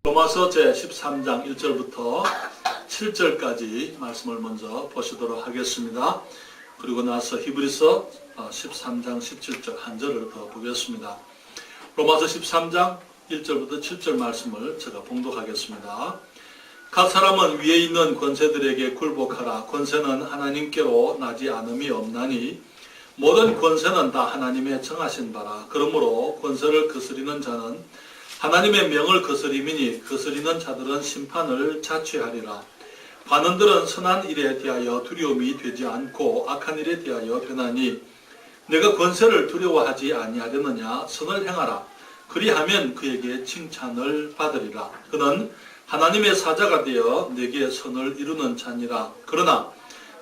로마서 제13장 1절부터 7절까지 말씀을 먼저 보시도록 하겠습니다. 그리고 나서 히브리서 13장 17절 한 절을 더 보겠습니다. 로마서 13장 1절부터 7절 말씀을 제가 봉독하겠습니다. 각 사람은 위에 있는 권세들에게 굴복하라. 권세는 하나님께로 나지 않음이 없나니 모든 권세는 다 하나님의 정하신 바라. 그러므로 권세를 거스리는 자는 하나님의 명을 거스림이니 거스리는 자들은 심판을 자취하리라. 관원들은 선한 일에 대하여 두려움이 되지 않고 악한 일에 대하여 변하니 내가 권세를 두려워하지 아니하려느냐. 선을 행하라. 그리하면 그에게 칭찬을 받으리라. 그는 하나님의 사자가 되어 내게 선을 이루는 자니라. 그러나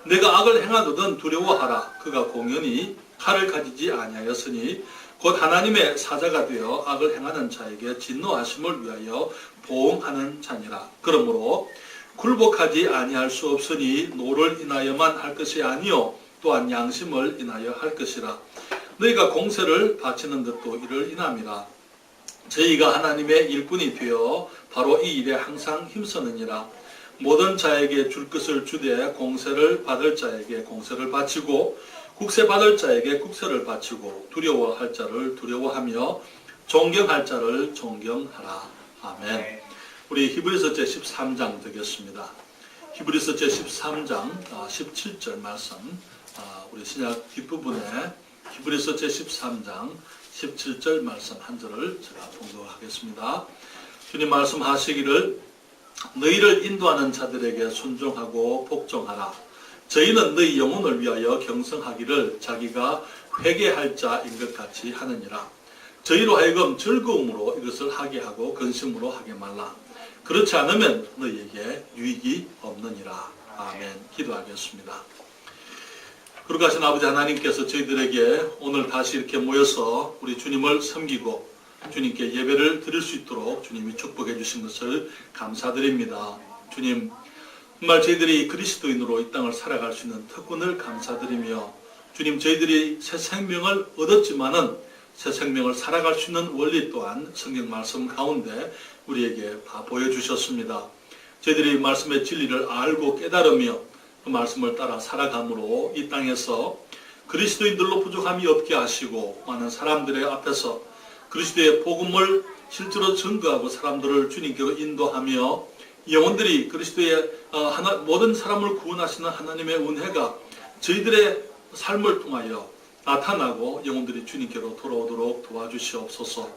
내가 악을 행하거든 두려워하라. 그가 공연히 칼을 가지지 아니하였으니 곧 하나님의 사자가 되어 악을 행하는 자에게 진노하심을 위하여 보응하는 자니라. 그러므로 굴복하지 아니할 수 없으니 노를 인하여만 할 것이 아니요 또한 양심을 인하여 할 것이라. 너희가 공세를 바치는 것도 이를 인함이라. 저희가 하나님의 일꾼이 되어 바로 이 일에 항상 힘쓰느니라. 모든 자에게 줄 것을 주되 공세를 받을 자에게 공세를 바치고 국세 받을 자에게 국세를 바치고 두려워할 자를 두려워하며 존경할 자를 존경하라. 아멘. 우리 히브리서 제13장 되겠습니다. 히브리서 제13장 17절 말씀, 우리 신약 뒷부분에 히브리서 제13장 17절 말씀 한 절을 제가 봉독하겠습니다. 주님 말씀하시기를 너희를 인도하는 자들에게 순종하고 복종하라. 저희는 너희 영혼을 위하여 경성하기를 자기가 회개할 자인 것 같이 하느니라. 저희로 하여금 즐거움으로 이것을 하게 하고 근심으로 하게 말라. 그렇지 않으면 너희에게 유익이 없느니라. 아멘. 기도하겠습니다. 거룩하신 아버지 하나님께서 저희들에게 오늘 다시 이렇게 모여서 우리 주님을 섬기고 주님께 예배를 드릴 수 있도록 주님이 축복해 주신 것을 감사드립니다. 주님, 정말 저희들이 그리스도인으로 이 땅을 살아갈 수 있는 특권을 감사드리며 주님, 저희들이 새 생명을 얻었지만은 새 생명을 살아갈 수 있는 원리 또한 성경 말씀 가운데 우리에게 다 보여주셨습니다. 저희들이 말씀의 진리를 알고 깨달으며 그 말씀을 따라 살아감으로 이 땅에서 그리스도인들로 부족함이 없게 하시고 많은 사람들의 앞에서 그리스도의 복음을 실제로 증거하고 사람들을 주님께로 인도하며 영혼들이 그리스도의 모든 사람을 구원하시는 하나님의 은혜가 저희들의 삶을 통하여 나타나고 영혼들이 주님께로 돌아오도록 도와주시옵소서.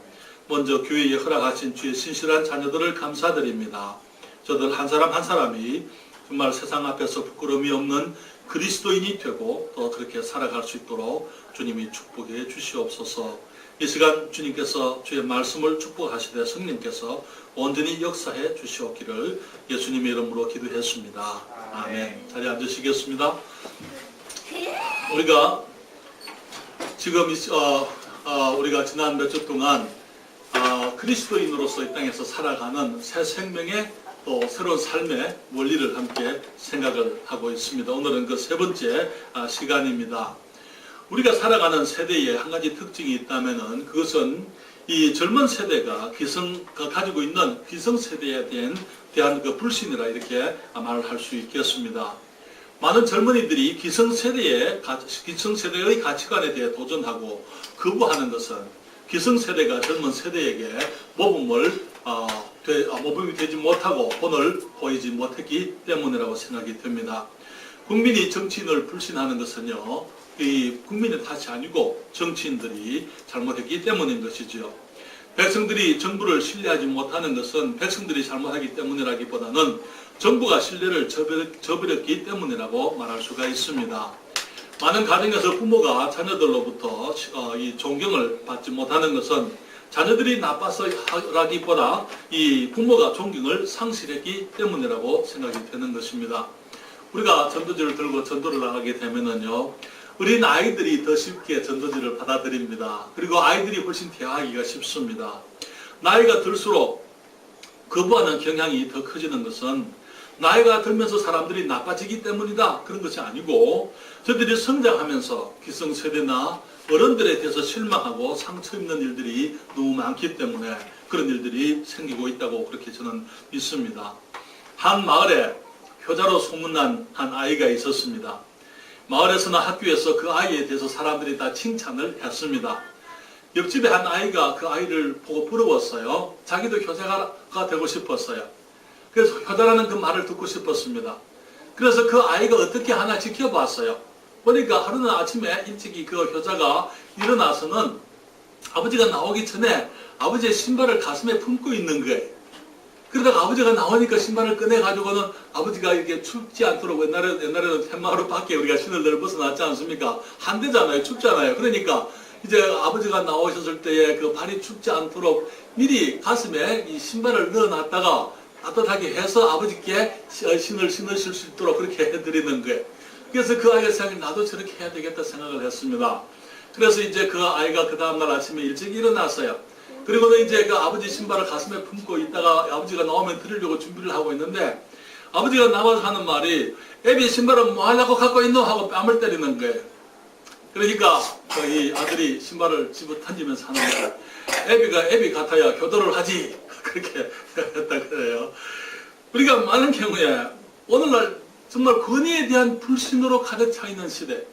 먼저 교회에 허락하신 주의 신실한 자녀들을 감사드립니다. 저들 한 사람 한 사람이 정말 세상 앞에서 부끄러움이 없는 그리스도인이 되고 또 그렇게 살아갈 수 있도록 주님이 축복해 주시옵소서. 이 시간 주님께서 주의 말씀을 축복하시되 성령께서 온전히 역사해 주시옵기를 예수님의 이름으로 기도했습니다. 아멘. 자리에 앉으시겠습니다. 우리가 지금 우리가 지난 몇 주 동안 그리스도인으로서 이 땅에서 살아가는 새 생명의 또 새로운 삶의 원리를 함께 생각을 하고 있습니다. 오늘은 그 세 번째 시간입니다. 우리가 살아가는 세대에 한 가지 특징이 있다면은 그것은 이 젊은 세대가 가지고 있는 기성세대에 대한 그 불신이라 이렇게 말을 할 수 있겠습니다. 많은 젊은이들이 기성세대의 가치관에 대해 도전하고 거부하는 것은 기성세대가 젊은 세대에게 모범이 되지 못하고 본을 보이지 못했기 때문이라고 생각이 듭니다. 국민이 정치인을 불신하는 것은요, 이 국민의 탓이 아니고 정치인들이 잘못했기 때문인 것이죠. 백성들이 정부를 신뢰하지 못하는 것은 백성들이 잘못하기 때문이라기보다는 정부가 신뢰를 저버렸기 때문이라고 말할 수가 있습니다. 많은 가정에서 부모가 자녀들로부터 이 존경을 받지 못하는 것은 자녀들이 나빠서라기보다 이 부모가 존경을 상실했기 때문이라고 생각이 되는 것입니다. 우리가 전도지를 들고 전도를 나가게 되면은요, 어린 아이들이 더 쉽게 전도지를 받아들입니다. 그리고 아이들이 훨씬 대화하기가 쉽습니다. 나이가 들수록 거부하는 경향이 더 커지는 것은 나이가 들면서 사람들이 나빠지기 때문이다 그런 것이 아니고 저들이 성장하면서 기성세대나 어른들에 대해서 실망하고 상처 입는 일들이 너무 많기 때문에 그런 일들이 생기고 있다고 그렇게 저는 믿습니다. 한 마을에 효자로 소문난 한 아이가 있었습니다. 마을에서나 학교에서 그 아이에 대해서 사람들이 다 칭찬을 했습니다. 옆집에 한 아이가 그 아이를 보고 부러웠어요. 자기도 효자가 되고 싶었어요. 그래서 효자라는 그 말을 듣고 싶었습니다. 그래서 그 아이가 어떻게 하나 지켜봤어요. 보니까 하루는 아침에 일찍이 그 효자가 일어나서는 아버지가 나오기 전에 아버지의 신발을 가슴에 품고 있는 거예요. 그러다가 아버지가 나오니까 신발을 꺼내가지고는 아버지가 이렇게 춥지 않도록 옛날에는 텐마루 밖에 우리가 신을 늘 벗어놨지 않습니까? 한대잖아요. 춥잖아요. 그러니까 이제 아버지가 나오셨을 때에 그 발이 춥지 않도록 미리 가슴에 이 신발을 넣어놨다가 따뜻하게 해서 아버지께 신을 신으실 수 있도록 그렇게 해드리는 거예요. 그래서 그 아이가 생각해 나도 저렇게 해야 되겠다 생각을 했습니다. 그래서 이제 그 아이가 그 다음날 아침에 일찍 일어났어요. 그리고는 이제 그 아버지 신발을 가슴에 품고 있다가 아버지가 나오면 드리려고 준비를 하고 있는데 아버지가 나와서 하는 말이 애비 신발은 뭐 하려고 갖고 있노? 하고 뺨을 때리는 거예요. 그러니까 이 아들이 신발을 집어 던지면서 하는 거예요. 애비 같아야 효도를 하지. 그렇게 했다 그래요. 우리가 많은 경우에 오늘날 정말 권위에 대한 불신으로 가득 차 있는 시대.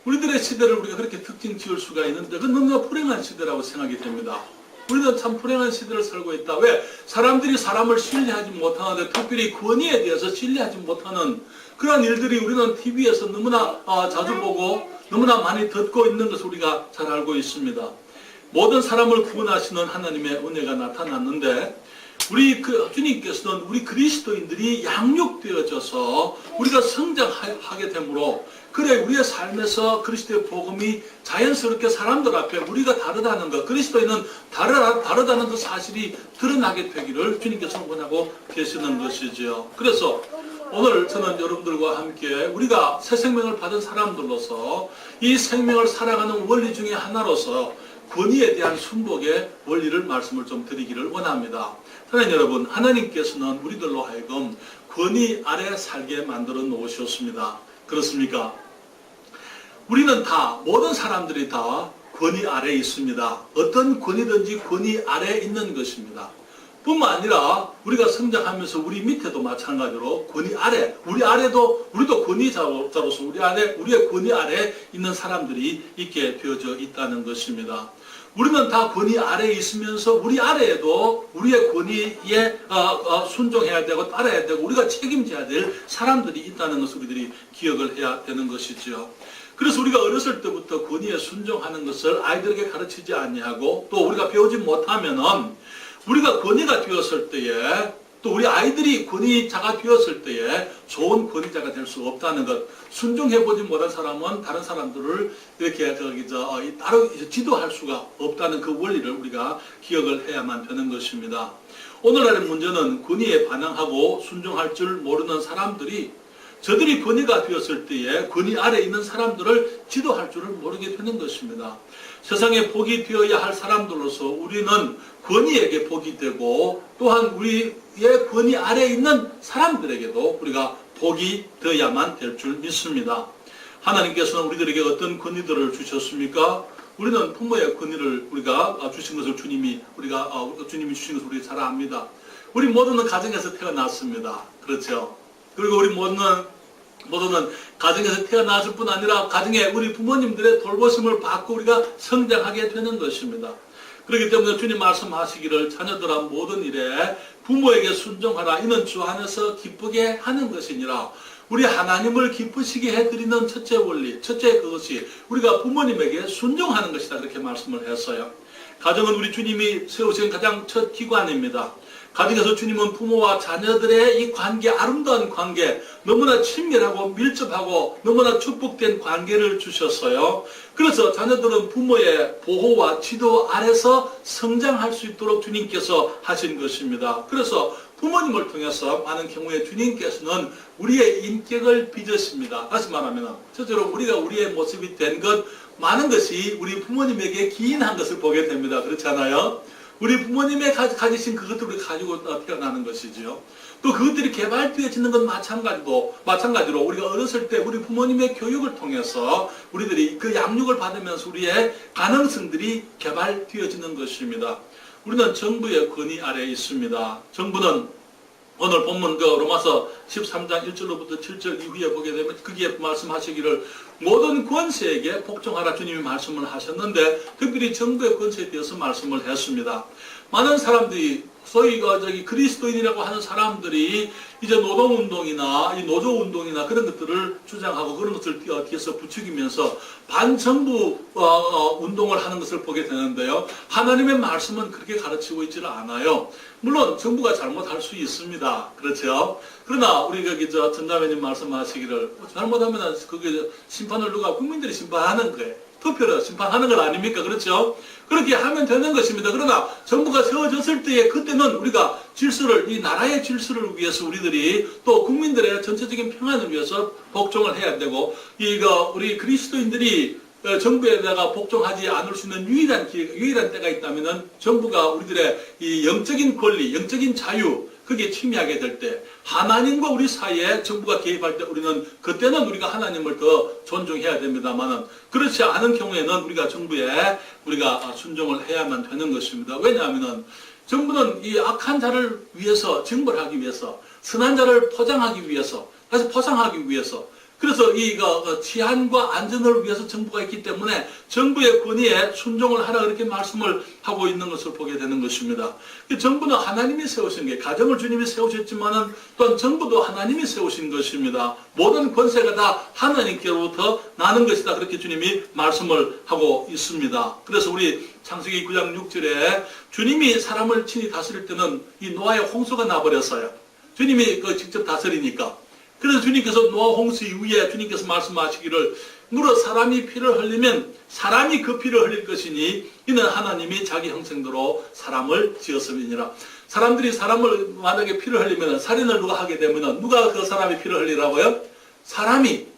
우리들의 시대를 우리가 그렇게 특징 지을 수가 있는데 그건 너무나 불행한 시대라고 생각이 됩니다. 우리는 참 불행한 시대를 살고 있다. 왜? 사람들이 사람을 신뢰하지 못하는데 특별히 권위에 대해서 신뢰하지 못하는 그런 일들이 우리는 TV에서 너무나 자주 보고 너무나 많이 듣고 있는 것을 우리가 잘 알고 있습니다. 모든 사람을 구원하시는 하나님의 은혜가 나타났는데 우리 주님께서는 우리 그리스도인들이 양육되어져서 우리가 성장하게 되므로 그래 우리의 삶에서 그리스도의 복음이 자연스럽게 사람들 앞에 우리가 다르다는 것, 그리스도인은 다르다는 그 사실이 드러나게 되기를 주님께서 원하고 계시는 것이죠. 그래서 오늘 저는 여러분들과 함께 우리가 새 생명을 받은 사람들로서 이 생명을 살아가는 원리 중에 하나로서 권위에 대한 순복의 원리를 말씀을 좀 드리기를 원합니다. 사랑하는 여러분, 하나님께서는 우리들로 하여금 권위 아래 살게 만들어 놓으셨습니다. 그렇습니까? 우리는 다, 모든 사람들이 다 권위 아래에 있습니다. 어떤 권위든지 권위 아래에 있는 것입니다. 뿐만 아니라 우리가 성장하면서 우리 밑에도 마찬가지로 권위 아래, 우리도 권위자로서 우리의 권위 아래에 있는 사람들이 있게 되어져 있다는 것입니다. 우리는 다 권위 아래에 있으면서 우리 아래에도 우리의 권위에 순종해야 되고 따라야 되고 우리가 책임져야 될 사람들이 있다는 것을 우리들이 기억을 해야 되는 것이죠. 그래서 우리가 어렸을 때부터 권위에 순종하는 것을 아이들에게 가르치지 아니하고 또 우리가 배우지 못하면은 우리가 권위가 되었을 때에 또 우리 아이들이 권위자가 되었을 때에 좋은 권위자가 될 수 없다는 것. 순종해보지 못한 사람은 다른 사람들을 이렇게 따로 지도할 수가 없다는 그 원리를 우리가 기억을 해야만 되는 것입니다. 오늘날의 문제는 권위에 반항하고 순종할 줄 모르는 사람들이 저들이 권위가 되었을 때에 권위 아래 있는 사람들을 지도할 줄을 모르게 되는 것입니다. 세상에 복이 되어야 할 사람들로서 우리는 권위에게 복이 되고 또한 우리의 권위 아래에 있는 사람들에게도 우리가 복이 되어야만 될 줄 믿습니다. 하나님께서는 우리들에게 어떤 권위들을 주셨습니까? 우리는 부모의 권위를 우리가 주신 것을 주님이 주신 것을 우리가 잘 압니다. 우리 모두는 가정에서 태어났습니다. 그렇죠? 그리고 우리 모두는 가정에서 태어났을 뿐 아니라 가정에 우리 부모님들의 돌보심을 받고 우리가 성장하게 되는 것입니다. 그렇기 때문에 주님 말씀하시기를 자녀들아 모든 일에 부모에게 순종하라. 이는 주 안에서 기쁘게 하는 것이니라. 우리 하나님을 기쁘시게 해드리는 첫째 원리, 첫째 그것이 우리가 부모님에게 순종하는 것이다. 그렇게 말씀을 했어요. 가정은 우리 주님이 세우신 가장 첫 기관입니다. 가정에서 주님은 부모와 자녀들의 이 관계, 아름다운 관계, 너무나 친밀하고 밀접하고 너무나 축복된 관계를 주셨어요. 그래서 자녀들은 부모의 보호와 지도 아래서 성장할 수 있도록 주님께서 하신 것입니다. 그래서 부모님을 통해서 많은 경우에 주님께서는 우리의 인격을 빚으십니다. 다시 말하면 첫째로 우리가 우리의 모습이 된 것, 많은 것이 우리 부모님에게 기인한 것을 보게 됩니다. 그렇지 않아요? 우리 부모님의 가지신 그것들을 가지고 태어나는 것이지요. 또 그것들이 개발되어지는 건 마찬가지로 우리가 어렸을 때 우리 부모님의 교육을 통해서 우리들이 그 양육을 받으면서 우리의 가능성들이 개발되어지는 것입니다. 우리는 정부의 권위 아래에 있습니다. 정부는 오늘 본문 로마서 13장 1절로부터 7절 이후에 보게 되면 거기에 말씀하시기를 모든 권세에게 복종하라 주님이 말씀을 하셨는데 특별히 정부의 권세에 대해서 말씀을 했습니다. 많은 사람들이 소위 그리스도인이라고 하는 사람들이 이제 노동운동이나 이 노조운동이나 그런 것들을 주장하고 그런 것을 뒤에서 부추기면서 반정부 운동을 하는 것을 보게 되는데요. 하나님의 말씀은 그렇게 가르치고 있지는 않아요. 물론 정부가 잘못할 수 있습니다. 그렇죠? 그러나 우리 전자매님 말씀하시기를 잘못하면 그게 심판을 누가 국민들이 심판하는 거예요. 투표로 심판하는 건 아닙니까? 그렇죠? 그렇게 하면 되는 것입니다. 그러나 정부가 세워졌을 때에 그때는 우리가 질서를, 이 나라의 질서를 위해서 우리들이 또 국민들의 전체적인 평안을 위해서 복종을 해야 되고, 우리 그리스도인들이 정부에다가 복종하지 않을 수 있는 유일한 때가 있다면은 정부가 우리들의 이 영적인 권리, 영적인 자유, 그게 침해하게 될 때, 하나님과 우리 사이에 정부가 개입할 때 그때는 우리가 하나님을 더 존중해야 됩니다만은, 그렇지 않은 경우에는 우리가 정부에 순종을 해야만 되는 것입니다. 왜냐하면은, 정부는 이 악한 자를 위해서, 징벌하기 위해서, 선한 자를 포장하기 위해서, 다시 포상하기 위해서, 그래서 치안과 안전을 위해서 정부가 있기 때문에 정부의 권위에 순종을 하라 그렇게 말씀을 하고 있는 것을 보게 되는 것입니다. 정부는 하나님이 세우신 게, 가정을 주님이 세우셨지만은 또한 정부도 하나님이 세우신 것입니다. 모든 권세가 다 하나님께로부터 나는 것이다. 그렇게 주님이 말씀을 하고 있습니다. 그래서 우리 창세기 9장 6절에 주님이 사람을 친히 다스릴 때는 이 노아의 홍수가 나버렸어요. 주님이 직접 다스리니까. 그래서 주님께서 노아 홍수 이후에 주님께서 말씀하시기를 무릇 사람이 피를 흘리면 사람이 그 피를 흘릴 것이니 이는 하나님이 자기 형상대로 사람을 지었음이니라. 사람들이 사람을 만약에 피를 흘리면 살인을 누가 하게 되면 누가 그 사람이 피를 흘리라고요? 사람이.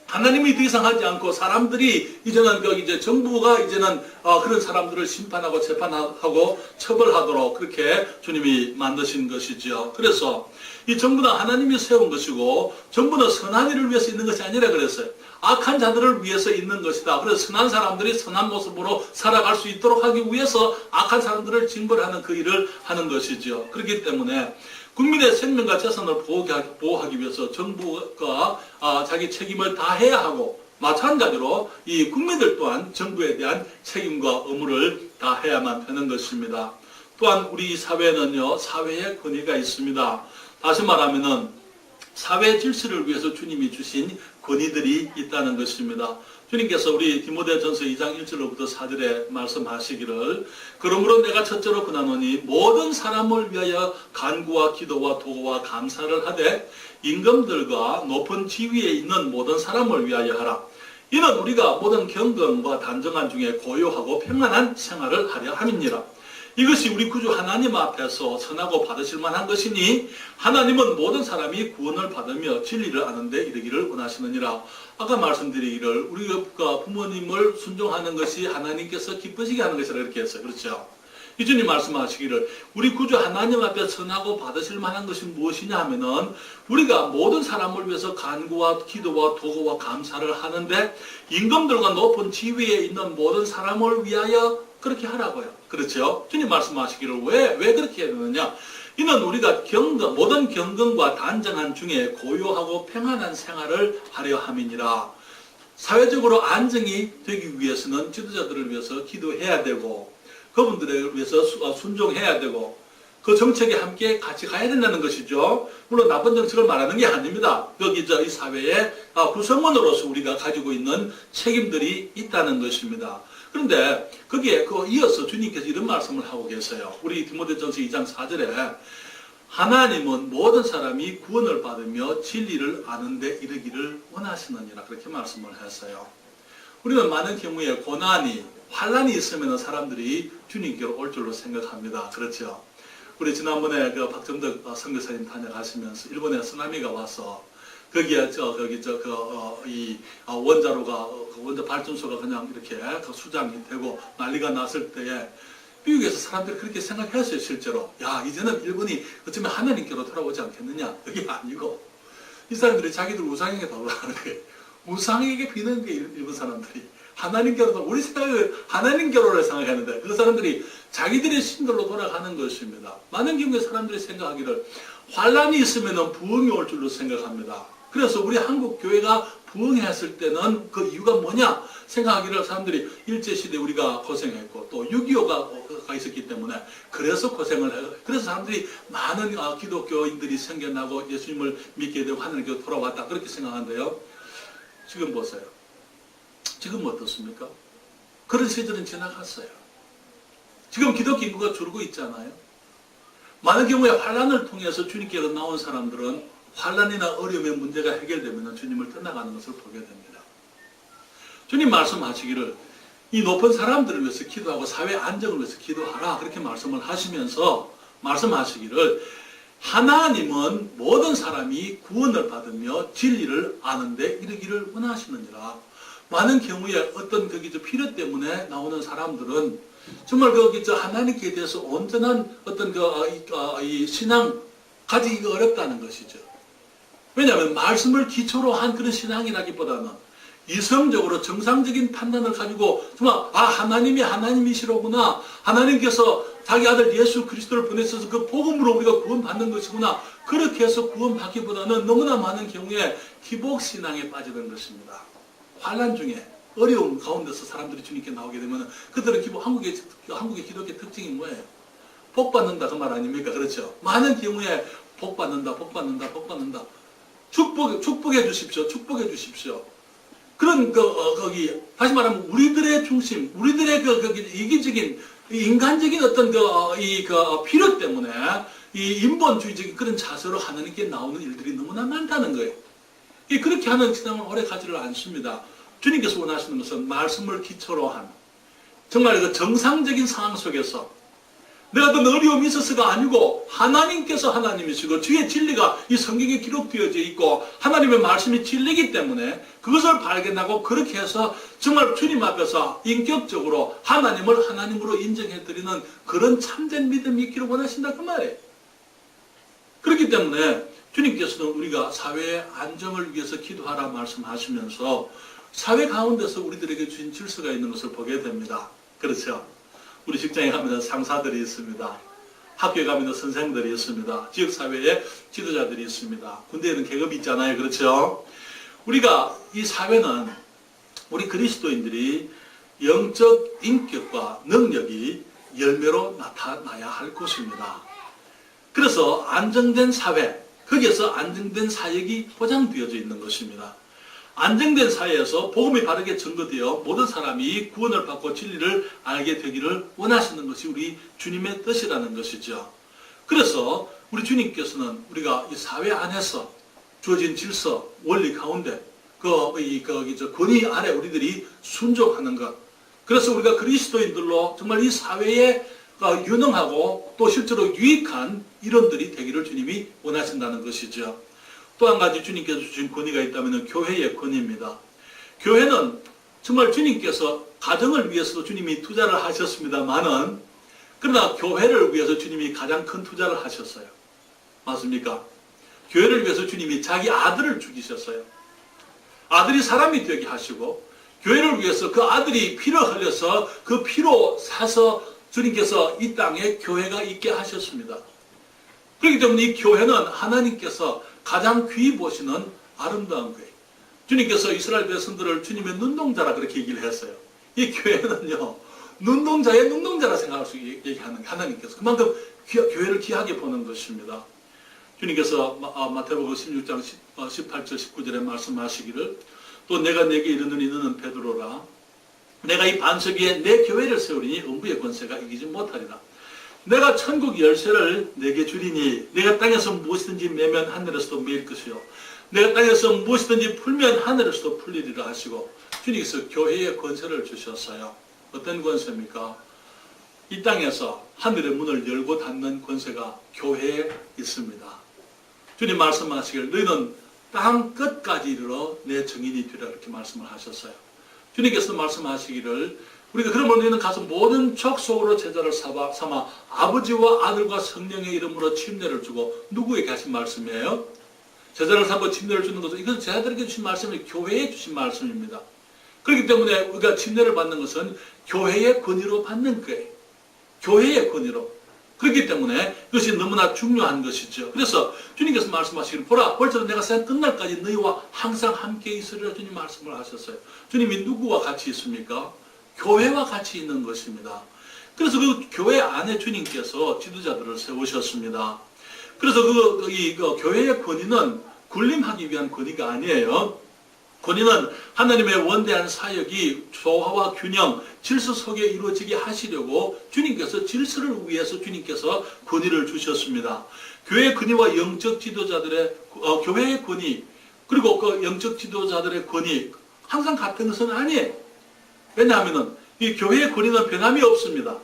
하나님이 더 이상 하지 않고 사람들이 이제는 정부가 이제는 그런 사람들을 심판하고 재판하고 처벌하도록 그렇게 주님이 만드신 것이죠. 그래서 이 정부는 하나님이 세운 것이고 정부는 선한 일을 위해서 있는 것이 아니라 그랬어요. 악한 자들을 위해서 있는 것이다. 그래서 선한 사람들이 선한 모습으로 살아갈 수 있도록 하기 위해서 악한 사람들을 징벌하는 그 일을 하는 것이죠. 그렇기 때문에 국민의 생명과 재산을 보호하기 위해서 정부가 자기 책임을 다해야 하고 마찬가지로 이 국민들 또한 정부에 대한 책임과 의무를 다해야만 되는 것입니다. 또한 우리 사회는요, 사회의 권위가 있습니다. 다시 말하면은 사회 질서를 위해서 주님이 주신 권위들이 있다는 것입니다. 주님께서 우리 디모데전서 2장 1절로부터 4절에 말씀하시기를 그러므로 내가 첫째로 권하노니 모든 사람을 위하여 간구와 기도와 도와 감사를 하되 임금들과 높은 지위에 있는 모든 사람을 위하여 하라. 이는 우리가 모든 경건과 단정한 중에 고요하고 평안한 생활을 하려 함이니라. 이것이 우리 구주 하나님 앞에서 선하고 받으실 만한 것이니 하나님은 모든 사람이 구원을 받으며 진리를 아는데 이르기를 원하시느니라. 아까 말씀드리기를 우리가 부모님을 순종하는 것이 하나님께서 기쁘시게 하는 것이라 이렇게 했어요. 그렇죠? 이주님 말씀하시기를 우리 구주 하나님 앞에 선하고 받으실 만한 것이 무엇이냐 하면은 우리가 모든 사람을 위해서 간구와 기도와 도구와 감사를 하는데 임금들과 높은 지위에 있는 모든 사람을 위하여 그렇게 하라고요. 그렇죠? 주님 말씀하시기를 왜 그렇게 해야 되느냐? 이는 우리가 모든 경건과 단정한 중에 고요하고 평안한 생활을 하려 함이니라. 사회적으로 안정이 되기 위해서는 지도자들을 위해서 기도해야 되고 그분들을 위해서 순종해야 되고 그 정책에 함께 같이 가야 된다는 것이죠. 물론 나쁜 정책을 말하는 게 아닙니다. 이 사회의 구성원으로서 우리가 가지고 있는 책임들이 있다는 것입니다. 그런데 거기에 이어서 주님께서 이런 말씀을 하고 계세요. 우리 디모데전서 2장 4절에 하나님은 모든 사람이 구원을 받으며 진리를 아는데 이르기를 원하시느니라 그렇게 말씀을 했어요. 우리는 많은 경우에 고난이 환란이 있으면 사람들이 주님께로 올 줄로 생각합니다. 그렇죠? 우리 지난번에 박정덕 선교사님 다녀가시면서 일본에 쓰나미가 와서 거기에 이 원자로가 원자 발전소가 그냥 이렇게 수장이 되고 난리가 났을 때에 미국에서 사람들이 그렇게 생각했어요, 실제로. 야, 이제는 일본이 어쩌면 하나님께로 돌아오지 않겠느냐. 그게 아니고, 이 사람들이 자기들 우상에게 돌아가는 거예요. 우상에게 비는 게 일본 사람들이. 하나님께로, 우리 생각을 하나님께로를 생각하는데, 그 사람들이 자기들의 신들로 돌아가는 것입니다. 많은 경우에 사람들이 생각하기를, 환란이 있으면 부흥이 올 줄로 생각합니다. 그래서 우리 한국 교회가 부흥했을 때는 그 이유가 뭐냐 생각하기를 사람들이 일제시대 우리가 고생했고 또 6.25가 있었기 때문에 그래서 고생을 해요. 그래서 사람들이 많은 기독교인들이 생겨나고 예수님을 믿게 되고 하나님께로 돌아왔다 그렇게 생각하는데요. 지금 보세요. 지금 어떻습니까? 그런 시절은 지나갔어요. 지금 기독교 인구가 줄고 있잖아요. 많은 경우에 환란을 통해서 주님께로 나온 사람들은 환란이나 어려움의 문제가 해결되면 주님을 떠나가는 것을 보게 됩니다. 주님 말씀하시기를 이 높은 사람들을 위해서 기도하고 사회 안정을 위해서 기도하라 그렇게 말씀을 하시면서 말씀하시기를 하나님은 모든 사람이 구원을 받으며 진리를 아는데 이르기를 원하시느니라. 많은 경우에 어떤 필요 때문에 나오는 사람들은 정말 하나님께 대해서 온전한 어떤 이 신앙 가지기가 어렵다는 것이죠. 왜냐하면 말씀을 기초로 한 그런 신앙이라기보다는 이성적으로 정상적인 판단을 가지고 정말 하나님이 하나님이시로구나, 하나님께서 자기 아들 예수 그리스도를 보내셔서 그 복음으로 우리가 구원받는 것이구나, 그렇게 해서 구원받기보다는 너무나 많은 경우에 기복신앙에 빠지는 것입니다. 환란 중에 어려움 가운데서 사람들이 주님께 나오게 되면 그들은 한국의 기독교 특징이 뭐예요? 복 받는다 그 말 아닙니까? 그렇죠? 많은 경우에 복 받는다. 축복해 주십시오. 축복해 주십시오. 그런 다시 말하면 우리들의 중심, 우리들의 이기적인 인간적인 어떤 필요 때문에 이 인본주의적인 그런 자세로 하나님께 나오는 일들이 너무나 많다는 거예요. 그렇게 하는 신앙은 오래 가지를 않습니다. 주님께서 원하시는 것은 말씀을 기초로 한 정말 정상적인 상황 속에서 내가 어떤 어려움이 있어서가 아니고 하나님께서 하나님이시고 주의 진리가 이 성경에 기록되어져 있고 하나님의 말씀이 진리이기 때문에 그것을 발견하고 그렇게 해서 정말 주님 앞에서 인격적으로 하나님을 하나님으로 인정해드리는 그런 참된 믿음이 있기를 원하신다 그 말이에요. 그렇기 때문에 주님께서는 우리가 사회의 안정을 위해서 기도하라 말씀하시면서 사회 가운데서 우리들에게 주신 질서가 있는 것을 보게 됩니다. 그렇죠? 우리 직장에 가면 상사들이 있습니다. 학교에 가면 선생들이 있습니다. 지역사회에 지도자들이 있습니다. 군대에는 계급이 있잖아요. 그렇죠? 우리가 이 사회는 우리 그리스도인들이 영적 인격과 능력이 열매로 나타나야 할 곳입니다. 그래서 안정된 사회, 거기에서 안정된 사역이 보장되어져 있는 것입니다. 안정된 사회에서 복음이 바르게 전거되어 모든 사람이 구원을 받고 진리를 알게 되기를 원하시는 것이 우리 주님의 뜻이라는 것이죠. 그래서 우리 주님께서는 우리가 이 사회 안에서 주어진 질서, 원리 가운데 권위 아래 우리들이 순종하는 것. 그래서 우리가 그리스도인들로 정말 이 사회에 유능하고 또 실제로 유익한 일원들이 되기를 주님이 원하신다는 것이죠. 또 한 가지 주님께서 주신 권위가 있다면 교회의 권위입니다. 교회는 정말 주님께서 가정을 위해서도 주님이 투자를 하셨습니다만은 그러나 교회를 위해서 주님이 가장 큰 투자를 하셨어요. 맞습니까? 교회를 위해서 주님이 자기 아들을 죽이셨어요. 아들이 사람이 되게 하시고 교회를 위해서 그 아들이 피를 흘려서 그 피로 사서 주님께서 이 땅에 교회가 있게 하셨습니다. 그렇기 때문에 이 교회는 하나님께서 가장 귀히 보시는 아름다운 교회. 주님께서 이스라엘 백성들을 주님의 눈동자라 그렇게 얘기를 했어요. 이 교회는요, 눈동자의 눈동자라 생각할 수 얘기하는 하나님께서 그만큼 교회를 귀하게 보는 것입니다. 주님께서 마태복음 16장 18절 19절에 말씀하시기를 또 내가 내게 이르노니 너는 베드로라 내가 이 반석 위에 내 교회를 세우리니 음부의 권세가 이기지 못하리라. 내가 천국 열쇠를 내게 주리니 내가 땅에서 무엇이든지 매면 하늘에서도 매일 것이요 내가 땅에서 무엇이든지 풀면 하늘에서도 풀리리라 하시고 주님께서 교회의 권세를 주셨어요. 어떤 권세입니까? 이 땅에서 하늘의 문을 열고 닫는 권세가 교회에 있습니다. 주님 말씀하시길 너희는 땅 끝까지 이르러 내 증인이 되리라 이렇게 말씀을 하셨어요. 주님께서 말씀하시기를 우리가 그러면 우리는 가서 모든 족속으로 제자를 삼아 아버지와 아들과 성령의 이름으로 침례를 주고 누구에게 하신 말씀이에요? 제자를 삼고 침례를 주는 것은 이것은 제자들에게 주신 말씀이 교회에 주신 말씀입니다. 그렇기 때문에 우리가 침례를 받는 것은 교회의 권위로 받는 거예요. 교회의 권위로. 그렇기 때문에 이것이 너무나 중요한 것이죠. 그래서 주님께서 말씀하시기를 보라 벌써 내가 세상 끝날까지 너희와 항상 함께 있으리라 주님 말씀을 하셨어요. 주님이 누구와 같이 있습니까? 교회와 같이 있는 것입니다. 그래서 그 교회 안에 주님께서 지도자들을 세우셨습니다. 그래서 그 교회의 권위는 군림하기 위한 권위가 아니에요. 권위는 하나님의 원대한 사역이 조화와 균형, 질서 속에 이루어지게 하시려고 주님께서 질서를 위해서 주님께서 권위를 주셨습니다. 교회의 권위와 영적 지도자들의 교회의 권위 그리고 그 영적 지도자들의 권위 항상 같은 것은 아니에요. 왜냐하면 이 교회의 권위는 변함이 없습니다.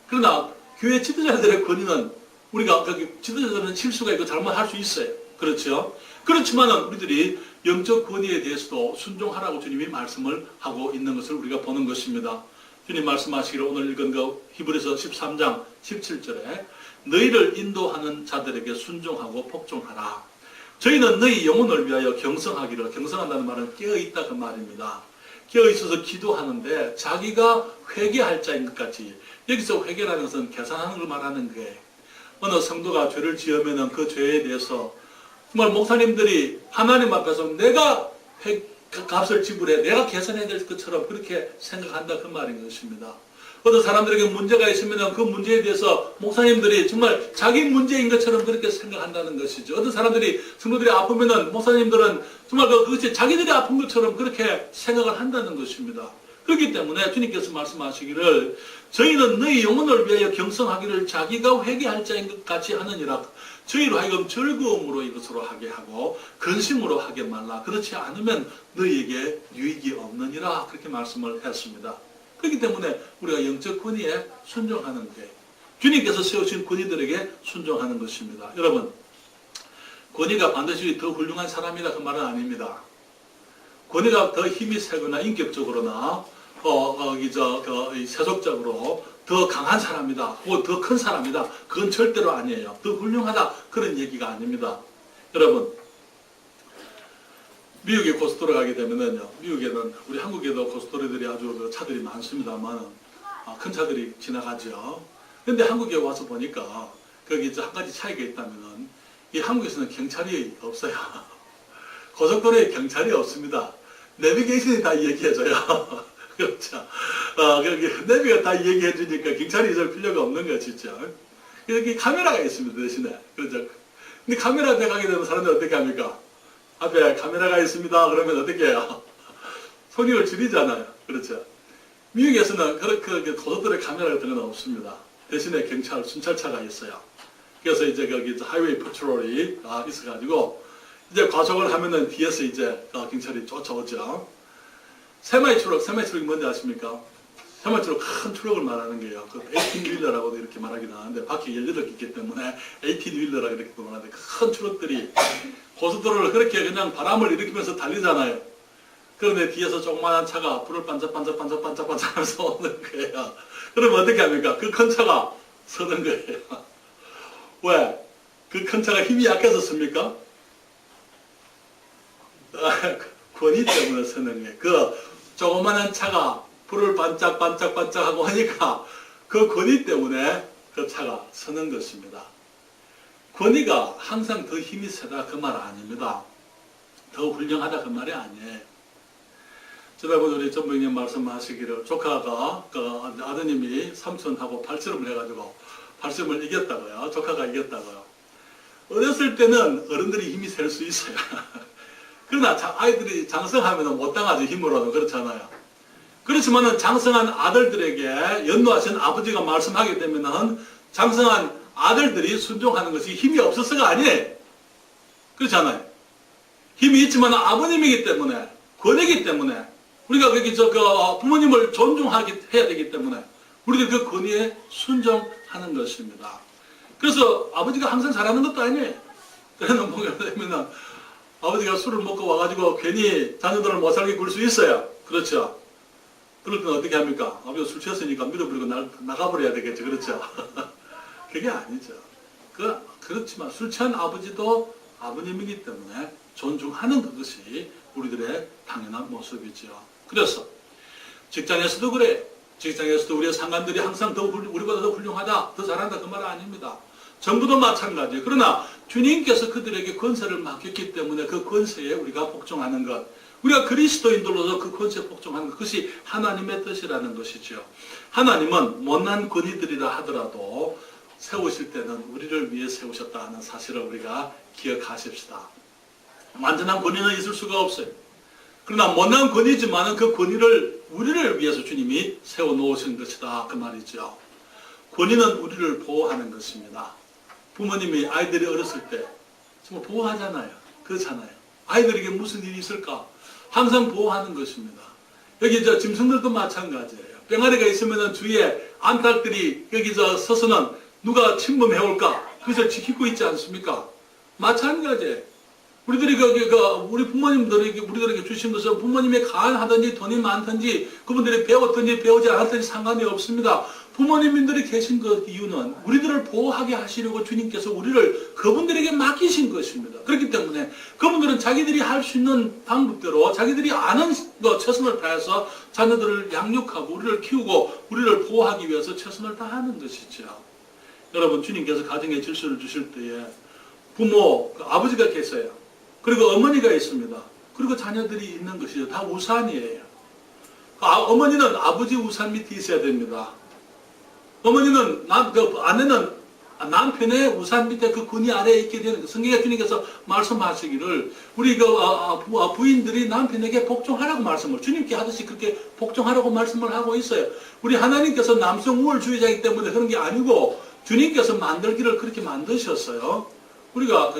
그러나 교회 지도자들의 권위는 우리가 지도자들은 실수가 있고 잘못할 수 있어요. 그렇죠? 그렇지만은 우리들이 영적 권위에 대해서도 순종하라고 주님이 말씀을 하고 있는 것을 우리가 보는 것입니다. 주님 말씀하시기를 오늘 읽은 그 히브리서 13장 17절에 너희를 인도하는 자들에게 순종하고 복종하라. 저희는 너희 영혼을 위하여 경성하기를, 경성한다는 말은 깨어있다 그 말입니다. 깨어있어서 기도하는데 자기가 회개할 자인 것 같이, 여기서 회개라는 것은 계산하는 걸 말하는 거예요. 어느 성도가 죄를 지으면 그 죄에 대해서 정말 목사님들이 하나님 앞에서 내가 값을 지불해, 내가 계산해야 될 것처럼 그렇게 생각한다 그 말인 것입니다. 어떤 사람들에게 문제가 있으면 그 문제에 대해서 목사님들이 정말 자기 문제인 것처럼 그렇게 생각한다는 것이죠. 어떤 사람들이 성도들이 아프면 목사님들은 정말 그것이 자기들이 아픈 것처럼 그렇게 생각을 한다는 것입니다. 그렇기 때문에 주님께서 말씀하시기를 저희는 너희 영혼을 위하여 경성하기를 자기가 회개할 자인 것 같이 하느니라. 저희로 하여금 즐거움으로 이것으로 하게 하고 근심으로 하게 말라. 그렇지 않으면 너희에게 유익이 없느니라. 그렇게 말씀을 했습니다. 그렇기 때문에 우리가 영적 권위에 순종하는 게 주님께서 세우신 권위들에게 순종하는 것입니다. 여러분, 권위가 반드시 더 훌륭한 사람이다 그 말은 아닙니다. 권위가 더 힘이 세거나 인격적으로나 세속적으로 더 강한 사람이다 혹은 더 큰 사람이다 그건 절대로 아니에요. 더 훌륭하다 그런 얘기가 아닙니다. 여러분, 미국에 고속도로 가게 되면은요, 미국에는 우리 한국에도 고속도로들이 아주 차들이 많습니다만 큰 차들이 지나가죠. 근데 한국에 와서 보니까 거기 한 가지 차이가 있다면은 이 한국에서는 경찰이 없어요. 고속도로에 경찰이 없습니다. 내비게이션이 다 얘기해줘요. 그렇죠. 내비가 다 얘기해주니까 경찰이 있을 필요가 없는 것이죠. 여기 카메라가 있습니다, 대신에. 그렇죠. 근데 카메라 앞에 가게 되면 사람들이 어떻게 합니까? 앞에 카메라가 있습니다. 그러면 어떻게 해요? 소리를 줄이잖아요. 그렇죠. 미국에서는 그렇게 고속도로에 카메라 같은 건 없습니다. 대신에 경찰, 순찰차가 있어요. 그래서 이제 거기 하이웨이 패트롤이 있어가지고 이제 과속을 하면은 뒤에서 이제 경찰이 쫓아오죠. 세마이 트럭이 뭔지 아십니까? 세마이 트럭 큰 트럭을 말하는 거예요. 그 18휠러라고도 이렇게 말하긴 하는데 바퀴 18개 있기 때문에 18휠러라고 이렇게 말하는데 큰 트럭들이 고속도로를 그렇게 그냥 바람을 일으키면서 달리잖아요. 그런데 뒤에서 조그마한 차가 불을 반짝반짝 하면서 오는 거예요. 그러면 어떻게 합니까? 그 큰 차가 서는 거예요. 왜? 그 큰 차가 힘이 약해서 씁니까? 권위 때문에 서는 거예요. 그 조그마한 차가 불을 반짝하고 하니까 그 권위 때문에 그 차가 서는 것입니다. 권위가 항상 더 힘이 세다 그 말 아닙니다. 더 훌륭하다 그 말이 아니에요. 지난번에 우리 전부님 말씀하시기를 조카가 아드님이 삼촌하고 발걸음을 해가지고 발걸음을 이겼다고요. 조카가 이겼다고요. 어렸을 때는 어른들이 힘이 셀 수 있어요. 그러나 아이들이 장성하면 못 당하죠. 힘으로는. 그렇잖아요. 그렇지만은 장성한 아들들에게 연노하신 아버지가 말씀하게 되면은 장성한 아들들이 순종하는 것이 힘이 없어서가 아니에요. 그렇잖아요. 힘이 있지만 아버님이기 때문에, 권위이기 때문에, 우리가 부모님을 존중해야 되기 때문에, 우리들 그 권위에 순종하는 것입니다. 그래서 아버지가 항상 잘하는 것도 아니에요. 그래서 뭐가 되면은, 아버지가 술을 먹고 와가지고 괜히 자녀들을 못 살게 굴 수 있어요. 그렇죠. 그럴 때는 어떻게 합니까? 아버지가 술 취했으니까 밀어버리고 나가버려야 되겠죠. 그렇죠? 그게 아니죠. 그렇지만 술 취한 아버지도 아버님이기 때문에 존중하는 그것이 우리들의 당연한 모습이죠. 그래서 직장에서도 그래. 직장에서도 우리의 상관들이 항상 우리보다 더 훌륭하다, 더 잘한다 그 말 아닙니다. 정부도 마찬가지예요. 그러나 주님께서 그들에게 권세를 맡겼기 때문에 그 권세에 우리가 복종하는 것, 우리가 그리스도인들로서 그 권세에 복종하는 것, 그것이 하나님의 뜻이라는 것이죠. 하나님은 못난 권위들이라 하더라도 세우실 때는 우리를 위해 세우셨다는 사실을 우리가 기억하십시다. 완전한 권위는 있을 수가 없어요. 그러나 못난 권위지만은 그 권위를 우리를 위해서 주님이 세워놓으신 것이다 그 말이죠. 권위는 우리를 보호하는 것입니다. 부모님이 아이들이 어렸을 때 정말 보호하잖아요. 그렇잖아요. 아이들에게 무슨 일이 있을까? 항상 보호하는 것입니다. 여기 짐승들도 마찬가지예요. 병아리가 있으면 주위에 암탉들이 여기 서서는 누가 침범해올까? 그것을 지키고 있지 않습니까? 마찬가지예요. 우리들이 우리 부모님들에게 우리들에게 주신 것은 부모님이 가난하든지 돈이 많든지 그분들이 배웠든지 배우지 않았든지 상관이 없습니다. 부모님들이 계신 그 이유는 우리들을 보호하게 하시려고 주님께서 우리를 그분들에게 맡기신 것입니다. 그렇기 때문에 그분들은 자기들이 할 수 있는 방법대로 자기들이 아는 최선을 다해서 자녀들을 양육하고 우리를 키우고 우리를 보호하기 위해서 최선을 다하는 것이죠. 여러분, 주님께서 가정에 질서를 주실 때에 부모, 아버지가 계세요. 그리고 어머니가 있습니다. 그리고 자녀들이 있는 것이죠. 다 우산이에요. 어머니는 아버지 우산 밑에 있어야 됩니다. 어머니는, 아내는 남편의 우산 밑에 그 권위 아래에 있게 되는 거. 성경에 주님께서 말씀하시기를 우리 부인들이 남편에게 복종하라고 말씀을 주님께 하듯이 그렇게 복종하라고 말씀을 하고 있어요. 우리 하나님께서 남성 우월주의자이기 때문에 그런 게 아니고 주님께서 만들기를 그렇게 만드셨어요. 우리가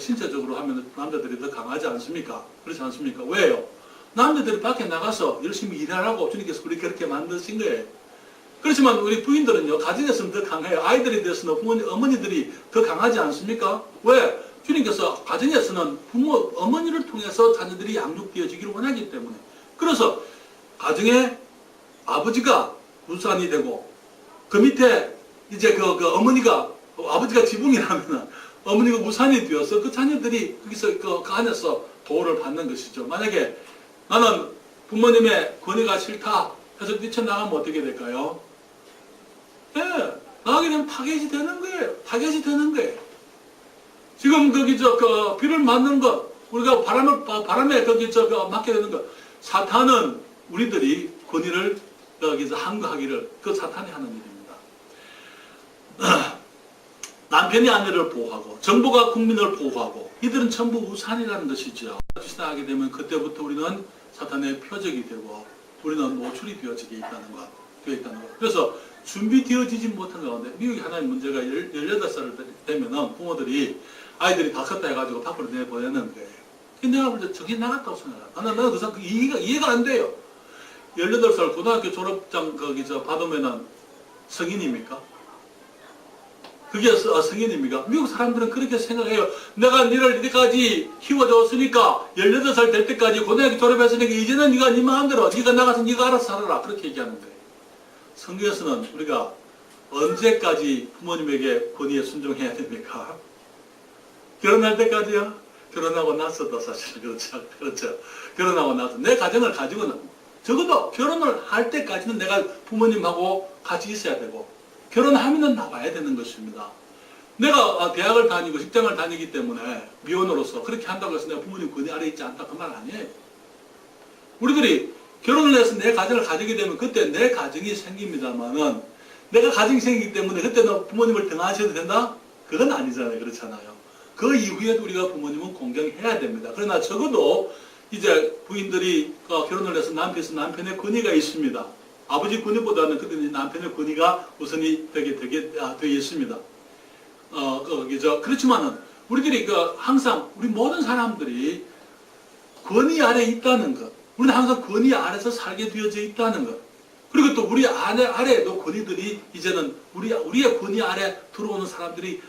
신체적으로 하면 남자들이 더 강하지 않습니까? 그렇지 않습니까? 왜요? 남자들이 밖에 나가서 열심히 일하라고 주님께서 우리 그렇게 만드신 거예요. 그렇지만 우리 부인들은요, 가정에서는 더 강해요. 아이들에 대해서는 어머니들이 더 강하지 않습니까? 왜? 주님께서 가정에서는 어머니를 통해서 자녀들이 양육되어지기를 원하기 때문에. 그래서 가정에 아버지가 우산이 되고 그 밑에 이제 어머니가, 아버지가 지붕이라면 어머니가 우산이 되어서 그 자녀들이 거기서 그 안에서 보호를 받는 것이죠. 만약에 나는 부모님의 권위가 싫다 해서 뛰쳐나가면 어떻게 될까요? 네, 나가게 되면 타겟이 되는 거예요. 타겟이 되는 거예요. 지금 비를 맞는 것, 우리가 바람에 맞게 되는 것, 사탄은 우리들이 권위를 여기서 항거하기를 그 사탄이 하는 일입니다. 남편이 아내를 보호하고 정부가 국민을 보호하고 이들은 전부 우산이라는 것이죠. 시작하게 되면 그때부터 우리는 사탄의 표적이 되고 우리는 노출이 되어지게 있다는 것. 그래서 준비되어지지 못한 가운데 미국이 하나의 문제가 18살 되면은 부모들이 아이들이 다 컸다 해가지고 밖으로 내보내는 거예요. 내가 볼 때 저기 나갔다고 생각해요. 나는 그 이해가 안 돼요. 18살 고등학교 졸업장 받으면은 성인입니까? 그게 성인입니까? 미국 사람들은 그렇게 생각해요. 내가 니를 이때까지 키워줬으니까 18살 될 때까지 고등학교 졸업했으니까 이제는 네가 네 마음대로 네가 나가서 네가 알아서 살아라. 그렇게 얘기하는 거예요. 성경에서는 우리가 언제까지 부모님에게 권위에 순종해야 됩니까? 결혼할 때까지요? 결혼하고 나서도 사실 그렇죠. 결혼하고 나서 내 가정을 가지고는 적어도 결혼을 할 때까지는 내가 부모님하고 같이 있어야 되고 결혼하면은 나와야 되는 것입니다. 내가 대학을 다니고 직장을 다니기 때문에 미혼으로서 그렇게 한다고 해서 내가 부모님 권위 아래 있지 않다 그 말 아니에요. 우리들이 결혼을 해서 내 가정을 가지게 되면 그때 내 가정이 생깁니다만은 내가 가정이 생기기 때문에 그때는 부모님을 등한시해도 된다? 그건 아니잖아요. 그렇잖아요. 그 이후에도 우리가 부모님은 공경해야 됩니다. 그러나 적어도 이제 부인들이 결혼을 해서 남편의 권위가 있습니다. 아버지 권위보다는 그때 남편의 권위가 우선이 되어 있습니다. 그렇지만은 우리들이 항상 우리 모든 사람들이 권위 아래 있다는 것. 우리는 항상 권위 아래서 살게 되어져 있다는 것. 그리고 또 우리 아래에도 권위들이 이제는 우리의 권위 아래 들어오는 사람들이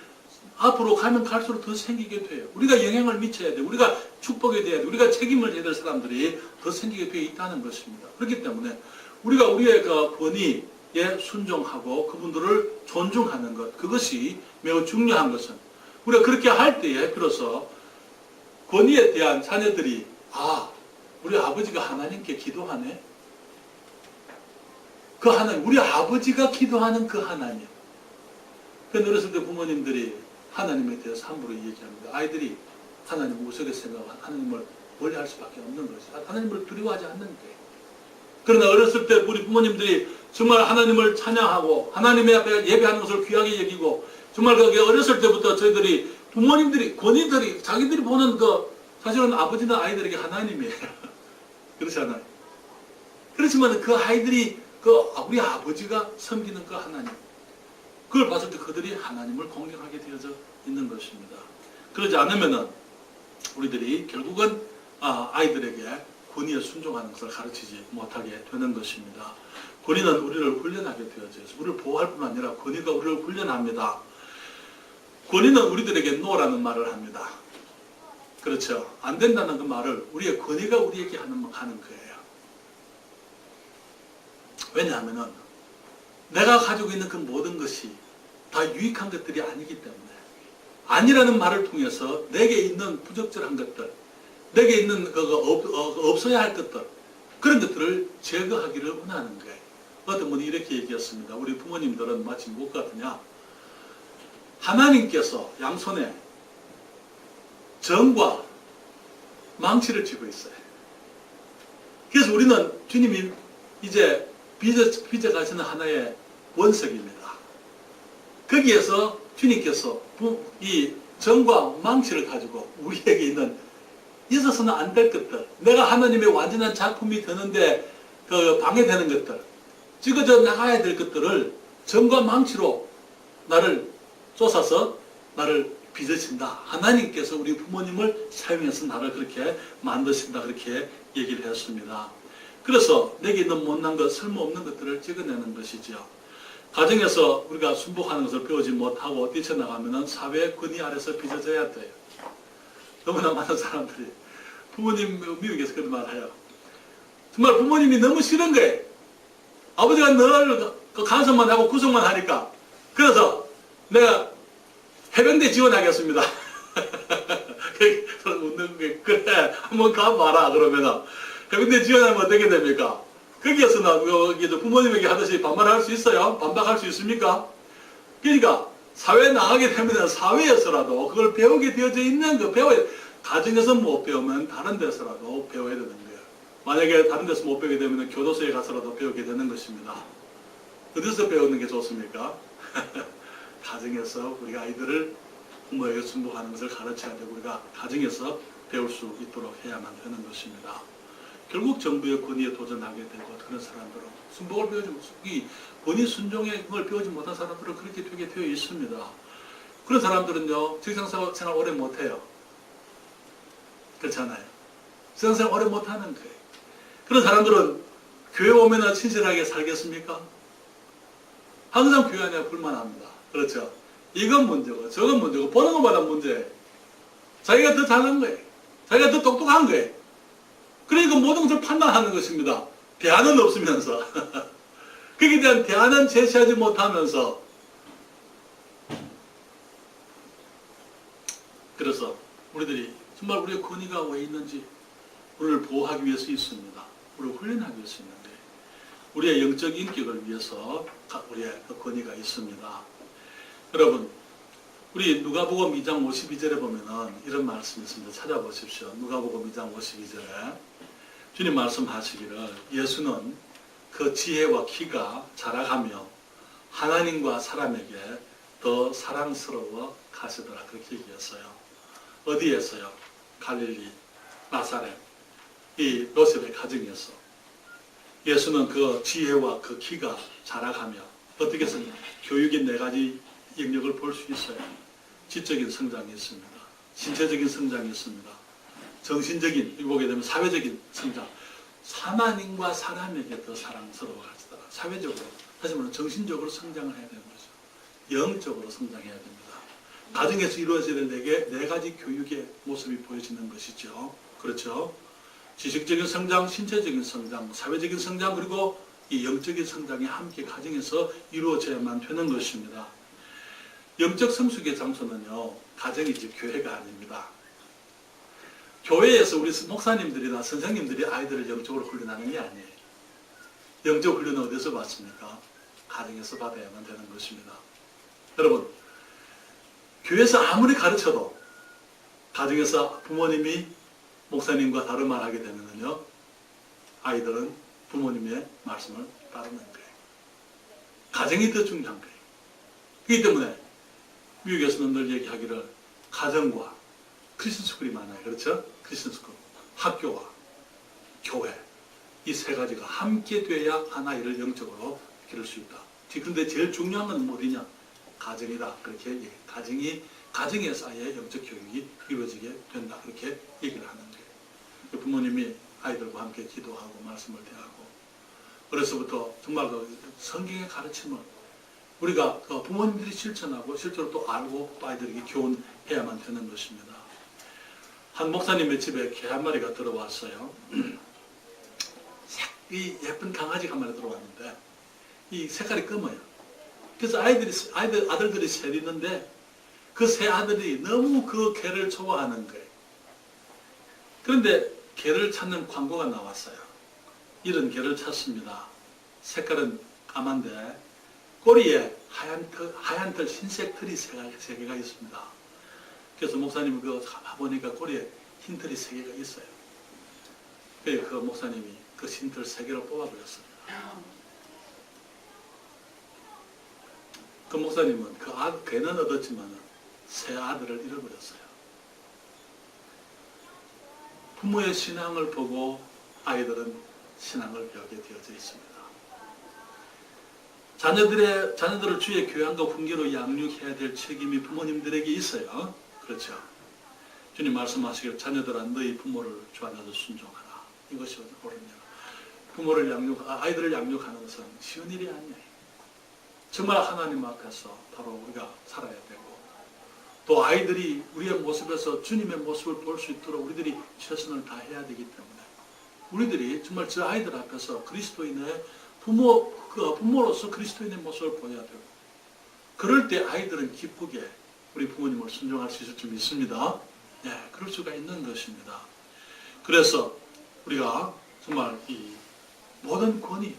앞으로 가면 갈수록 더 생기게 돼요. 우리가 영향을 미쳐야 돼요. 우리가 축복이 돼야 돼요. 우리가 책임을 져야 될 사람들이 더 생기게 되어 있다는 것입니다. 그렇기 때문에 우리가 우리의 그 권위에 순종하고 그분들을 존중하는 것, 그것이 매우 중요한 것은 우리가 그렇게 할 때에 비로소 권위에 대한 자녀들이 우리 아버지가 하나님께 기도하네. 그 하나님, 우리 아버지가 기도하는 그 하나님. 그 어렸을 때 부모님들이 하나님에 대해서 함부로 얘기합니다. 아이들이 하나님을 우습게 생각하고 하나님을 멀리할 수밖에 없는 것이 하나님을 두려워하지 않는 거예요. 그러나 어렸을 때 우리 부모님들이 정말 하나님을 찬양하고 하나님의 앞에 예배하는 것을 귀하게 여기고 정말 그게 어렸을 때부터 저희들이 부모님들이 권위들이 자기들이 보는 그 사실은 아버지는 아이들에게 하나님이에요. 그렇잖아요. 그렇지만 그 아이들이 우리 아버지가 섬기는 그 하나님, 그걸 봤을 때 그들이 하나님을 공경하게 되어져 있는 것입니다. 그러지 않으면은 우리들이 결국은 아이들에게 권위에 순종하는 것을 가르치지 못하게 되는 것입니다. 권위는 우리를 훈련하게 되어져 있어요. 우리를 보호할 뿐 아니라 권위가 우리를 훈련합니다. 권위는 우리들에게 노라는 말을 합니다. 그렇죠. 안 된다는 그 말을 우리의 권위가 우리에게 하는 거예요. 왜냐하면은 내가 가지고 있는 그 모든 것이 다 유익한 것들이 아니기 때문에 아니라는 말을 통해서 내게 있는 부적절한 것들, 내게 있는 없어야 할 것들, 그런 것들을 제거하기를 원하는 거예요. 어떤 분이 이렇게 얘기했습니다. 우리 부모님들은 마치 무엇 같으냐? 하나님께서 양손에 정과 망치를 쥐고 있어요. 그래서 우리는 주님이 이제 빚어가시는 하나의 원석입니다. 거기에서 주님께서 이 정과 망치를 가지고 우리에게 있는 있어서는 안 될 것들, 내가 하나님의 완전한 작품이 되는데 방해되는 것들, 찍어져 나가야 될 것들을 정과 망치로 나를 쫓아서 나를 빚으신다. 하나님께서 우리 부모님을 사용해서 나를 그렇게 만드신다. 그렇게 얘기를 했습니다. 그래서 내게 있는 못난 것, 쓸모없는 것들을 찍어내는 것이죠. 가정에서 우리가 순복하는 것을 배우지 못하고 뛰쳐나가면 사회의 권위 아래서 빚어져야 돼요. 너무나 많은 사람들이 부모님 미국에서 그런 말을 해요. 정말 부모님이 너무 싫은 거예요. 아버지가 늘 간섭만 하고 구속만 하니까. 그래서 내가 해병대 지원하겠습니다. 웃는 게 그래 한번 가봐라 그러면은 해병대 지원하면 어떻게 됩니까? 거기에서는 부모님에게 하듯이 반말할 수 있어요? 반박할 수 있습니까? 그러니까 사회에 나가게 되면 사회에서라도 그걸 배우게 되어져 있는 거 배워야 가정에서 못 배우면 다른 데서라도 배워야 되는 거예요. 만약에 다른 데서 못 배우게 되면 교도소에 가서라도 배우게 되는 것입니다. 어디서 배우는 게 좋습니까? 가정에서 우리가 아이들을 부모에게 순복하는 것을 가르쳐야 되고 우리가 가정에서 배울 수 있도록 해야만 되는 것입니다. 결국 정부의 권위에 도전하게 되고 그런 사람들은 순복을 배우지 이 권위 순종의 걸 배우지 못한 사람들은 그렇게 되게 되어 있습니다. 그런 사람들은요 직장생활 오래 못해요. 그렇잖아요. 직장생활 오래 못하는 거예요. 그런 사람들은 교회 오면 친절하게 살겠습니까? 항상 교회 안에 불만합니다. 그렇죠. 이건 문제고 저건 문제고 보는 것마다 문제예요. 자기가 더 잘난 거예요. 자기가 더 똑똑한 거예요. 그러니까 모든 것을 판단하는 것입니다. 대안은 없으면서 거기에 대한 대안은 제시하지 못하면서 그래서 우리들이 정말 우리의 권위가 왜 있는지 우리를 보호하기 위해서 있습니다. 우리를 훈련하기 위해서 있는데 우리의 영적 인격을 위해서 우리의 권위가 있습니다. 여러분 우리 누가복음 2장 52절에 보면은 이런 말씀이 있습니다. 찾아보십시오. 누가복음 2장 52절에 주님 말씀하시기를 예수는 그 지혜와 키가 자라가며 하나님과 사람에게 더 사랑스러워 가시더라. 그렇게 얘기했어요. 어디에서요? 갈릴리, 나사렛, 이 요셉의 가정에서 예수는 그 지혜와 그 키가 자라가며 어떻게 해서 교육의 4가지 영역을 볼 수 있어요. 지적인 성장이 있습니다. 신체적인 성장이 있습니다. 정신적인, 이거 보게 되면 사회적인 성장. 하나님과 사람에게 더 사랑스러워 가시더라. 사회적으로, 다시 말하면 정신적으로 성장을 해야 되는 거죠. 영적으로 성장해야 됩니다. 가정에서 이루어져야 될 4가지 교육의 모습이 보여지는 것이죠. 그렇죠. 지식적인 성장, 신체적인 성장, 사회적인 성장, 그리고 이 영적인 성장이 함께 가정에서 이루어져야만 되는 것입니다. 영적 성숙의 장소는요, 가정이지 교회가 아닙니다. 교회에서 우리 목사님들이나 선생님들이 아이들을 영적으로 훈련하는 게 아니에요. 영적 훈련은 어디서 받습니까? 가정에서 받아야만 되는 것입니다. 여러분, 교회에서 아무리 가르쳐도 가정에서 부모님이 목사님과 다른 말 하게 되면요, 아이들은 부모님의 말씀을 따르는 거예요. 가정이 더 중요한 거예요. 그렇기 때문에 미국에서는 늘 얘기하기를 가정과 크리스천 스쿨이 많아요. 그렇죠? 크리스천 스쿨, 학교와 교회, 이 세 가지가 함께 돼야 한 아이를 영적으로 기를 수 있다. 그런데 제일 중요한 건 어디냐? 가정이다. 그렇게 얘기해요. 가정에서의 영적 교육이 이루어지게 된다. 그렇게 얘기를 하는 거예요. 부모님이 아이들과 함께 기도하고 말씀을 대하고 어려서부터 정말 그 성경의 가르침을 우리가 부모님들이 실천하고 실제로 또 알고 또 아이들에게 교훈해야만 되는 것입니다. 한 목사님의 집에 개 한 마리가 들어왔어요. 이 예쁜 강아지가 한 마리 들어왔는데 이 색깔이 검어요. 그래서 아들들이 셋 있는데 그 세 아들이 너무 그 개를 좋아하는 거예요. 그런데 개를 찾는 광고가 나왔어요. 이런 개를 찾습니다. 색깔은 까만데 꼬리에 하얀 털 흰색 털이 세 개가 있습니다. 그래서 목사님이 그거 보니까 꼬리에 흰 털이 세 개가 있어요. 그래서 그 목사님이 그 흰 털 세 개를 뽑아버렸습니다. 그 목사님은 개는 얻었지만 세 아들을 잃어버렸어요. 부모의 신앙을 보고 아이들은 신앙을 배우게 되어져 있습니다. 자녀들을 주의 교양과 훈계로 양육해야 될 책임이 부모님들에게 있어요. 그렇죠. 주님 말씀하시기를 자녀들아 너희 부모를 주 안에서 순종하라. 이것이 옳으냐. 아이들을 양육하는 것은 쉬운 일이 아니에요. 정말 하나님 앞에서 바로 우리가 살아야 되고 또 아이들이 우리의 모습에서 주님의 모습을 볼 수 있도록 우리들이 최선을 다해야 되기 때문에 우리들이 정말 저 아이들 앞에서 그리스도인의 부모로서 그리스도인의 모습을 보여야 되고 그럴 때 아이들은 기쁘게 우리 부모님을 순종할 수 있을 줄 믿습니다. 네, 그럴 수가 있는 것입니다. 그래서 우리가 정말 이 모든 권위,